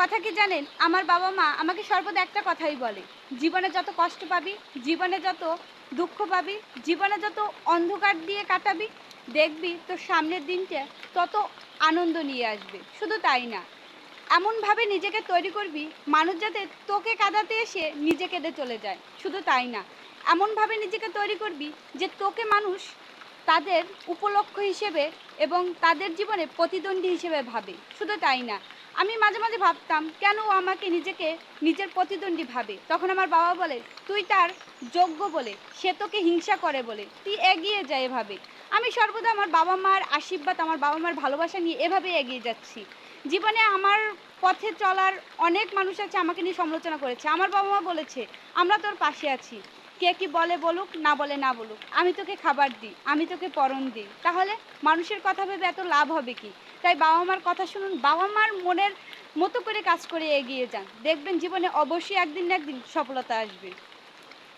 কথা কি জানেন? আমার বাবা-মা আমাকে সর্বদা একটা কথাই বলে, "জীবনে যত কষ্ট পাবি, জীবনে যত দুঃখ পাবি, জীবনে যত অন্ধকার দিয়ে কাটাবি, দেখবি তোর সামনের দিনটা তত আনন্দ নিয়ে আসবে।" শুধু তাই না, এমনভাবে নিজেকে তৈরি করবি, মানুষ যাতে তোকে কাঁদাতে এসে নিজে কেঁদে চলে যায়। শুধু তাই না, এমনভাবে নিজেকে তৈরি করবি যে তোকে মানুষ তাদের উপলক্ষ হিসেবে এবং তাদের জীবনে প্রতিদ্বন্দ্বী হিসেবে ভাবে। শুধু তাই না, আমি মাঝে মাঝে ভাবতাম কেন ও আমাকে নিজেকে নিজের প্রতিদ্বন্দ্বী ভাবে। তখন আমার বাবা বলে, তুই তার যোগ্য বলে, সে তোকে হিংসা করে বলে, তুই এগিয়ে যা এভাবে। আমি সর্বদা আমার বাবা মার আশীর্বাদ, আমার বাবা মার ভালোবাসা নিয়ে এভাবেই এগিয়ে যাচ্ছি। জীবনে আমার পথে চলার অনেক মানুষ আছে আমাকে নিয়ে সমালোচনা করেছে। আমার বাবা মা বলেছে, আমরা তোর পাশে আছি, কে কি বলে বলুক, না বলে না বলুক, আমি তোকে খাবার দিই, আমি তোকে পরন দিই, তাহলে মানুষের কথা ভেবে এত লাভ হবে কি? তাই বাবা মার কথা শুনুন, বাবা মার মনের মতো করে কাজ করে এগিয়ে যান, দেখবেন জীবনে অবশ্যই একদিন না একদিন সফলতা আসবে।